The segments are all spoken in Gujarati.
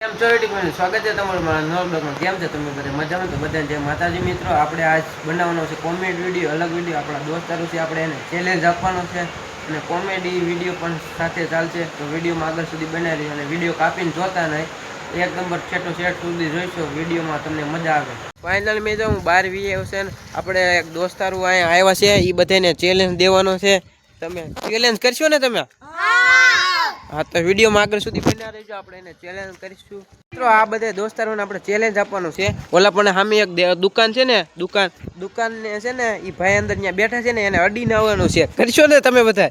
કેમ છો યુટ્યુબ સ્વાગત છે તમારું મારા નવા બ્લોગમાં. કેમ છે તમે બધા મજામાં? તો બધા જય માતાજી મિત્રો. આપણે આજ બનાવવાનો છે કોમેડી વિડીયો, અલગ વિડીયો. આપણા દોસ્તારો છે, આપણે એને ચેલેન્જ આપવાનો છે અને કોમેડી વિડીયો પણ સાથે ચાલશે. તો વિડીયોમાં આગળ સુધી બનાવી અને વિડીયો કાપીને જોતા નહીં, એક નંબર છેટો છેટ સુધી જોઈશો. વિડીયોમાં તમને મજા આવે. ફાઇનલ મેં હું 12 છે ને આપણે એક દોસ્તારો અહીંયા આવ્યા છે, એ બધાને ચેલેન્જ દેવાનો છે. તમે ચેલેન્જ કરશો ને તમે? હા, તો વિડીયોમાં આગળ સુધી બન્યા રહેજો. આપણે એને ચેલેન્જ કરીશું મિત્રો. આ બધા દોસ્તારોને આપણે ચેલેન્જ આપવાનું છે. ઓલા પણ સામે એક દુકાન છે ને, દુકાન ને છે ને, એ ભાઈ અંદર ત્યાં બેઠા છે ને, એને અડીને આવવાનું છે. કરશો ને તમે બધા?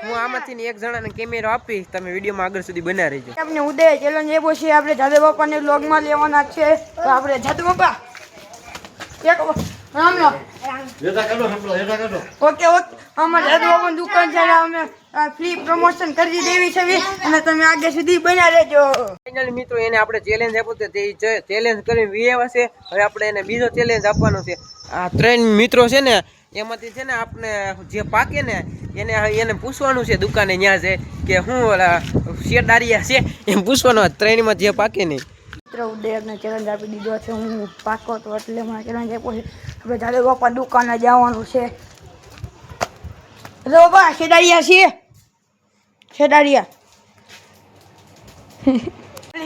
હું આમાંથી એક જણાને કેમેરો આપીશ, તમે વિડીયોમાં આગળ સુધી બન્યા રહેજો. આપણે ઉદય ચેલેન્જ એવો છે, આપણે જાદવ બાપાને વ્લોગમાં લેવાના છે. તો આપણે જાદવ બાપા એક રામ રામ ઓકે અમારે જાદવ બાપાની દુકાન છે, અમે ફ્રી પ્રમોશન કરી દેવી છે અને તમે આગળ સુધી બન્યા રહેજો. ફાઇનલી મિત્રો એને આપણે ચેલેન્જ આપ્યો તો તે ચેલેન્જ કરીને વીએવા છે. હવે આપણે એને બીજો ચેલેન્જ આપવાનો છે. આ 3 મિત્રો છે ને, એમાંથી છે ને આપણે જે પાકે ને એને પૂછવાનું છે દુકાને ત્યાં છે કે હું ઓલા શેરદારિયા છે એમ પૂછવાનું. 3 માં જે પાકે નહીં. મિત્રો ઉદયને ચેલેન્જ આપી દીધો છે, હું પાકો તો એટલે મને ચેલેન્જ આપ્યો છે. આપણે જાદવ બાપા દુકાને જવાનું છે. જાદવ બાપા શેરદારિયા છે, શેરદારિયા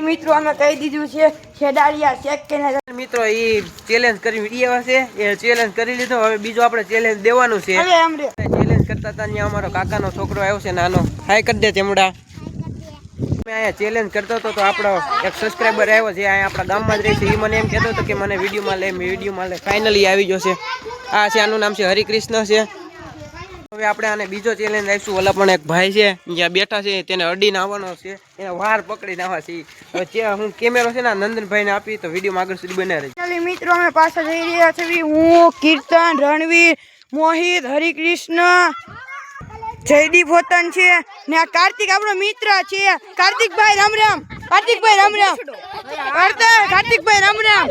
મિત્રો અમે કહી દીધું છે શેરદારિયા ચેક કે મિત્રો એ ચેલેન્જ કરી વિડીયો છે, એ ચેલેન્જ કરી લીધો. હવે બીજો આપણે ચેલેન્જ દેવાનું છે. ચેલેન્જ કરતા હતા ત્યાં અમારો કાકાનો છોકરો આવ્યો છે નાનો. હાય કરી દે ચમડા. મેં અહીંયા ચેલેન્જ કરતો હતો તો આપણો એક સબસ્ક્રાઈબર આવ્યો છે, અહીંયા આપણા ગામમાં જ રહે છે. એ મને એમ કહેતો હતો કે મને વિડીયોમાં લે. ફાઇનલી આવી ગયો છે. આ છે, આનું નામ છે હરિકૃષ્ણ છે. હવે આપણે આને બીજો ચેલેન્જ આપીશું. ઓલા પણ એક ભાઈ છે જ્યાં બેઠા છે, તેને અડીને આવવાનો છે, એને વાર પકડીને આવવા છે. હવે હું કેમેરો છે ને નંદનભાઈને આપી, તો વિડીયોમાં આગળ સુધી બનાવી રહી. મિત્રો અમે પાછા જઈ રહ્યા છીએ. હું, કીર્તન, રણવીર, મોહિત, હરિકૃષ્ણ, જયદીપ હોતન છે ને આ કાર્તિક આપણો મિત્ર છે. કાર્તિકભાઈ રામ રામ. કાર્તિકભાઈ રામ રામ. કાર્તિકભાઈ રામ રામ.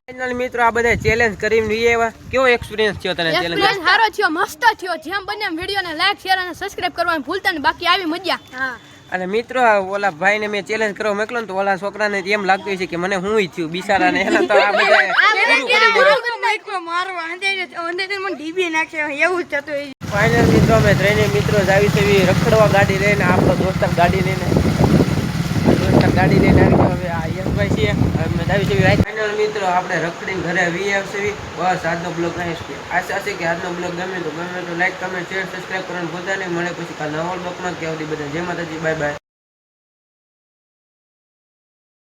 ફાઇનલ મિત્રો આ બધા ચેલેન્જ કરીને આવ્યા. કેવો એક્સપિરિયન્સ થયો તને? ચેલેન્જ સારો થયો, મસ્ત થયો. જેમ બને એમ વિડીયોને લાઈક, શેર અને સબસ્ક્રાઇબ કરવાનું ભૂલતા નહીં. બાકી આવી મજા. અને મિત્રો ઓલા ભાઈને મેં ચેલેન્જ કરવા મોકલો ને, તો ઓલા છોકરાને એમ લાગતું છે કે મને હું થયું બિચારાને. એના તો આ બધા ફાઇનલ મિત્રો અમે 3 મિત્રો જ આવી છે રખડવા ગાડી લઈને. આપણો દોસ્તાર ગાડી લઈને ગાડી લઈને આવી ગયો. હવે આ યશભાઈ છે, અમે આવી છે. ફાઇનલ મિત્રો આપણે રખડીને ઘરે આવી આવશે. બસ આજનો બ્લોગ અહીં છે. આશા છે કે આજનો બ્લોગ ગમે તો લાઈક, કમેન્ટ, શેર, સબસ્ક્રાઈબ કરવાનું ભૂલતા નહીં. મળે પછી કાલ નવા બ્લોગમાં. કે આવતી બધા જય માતાજી, બાય બાય.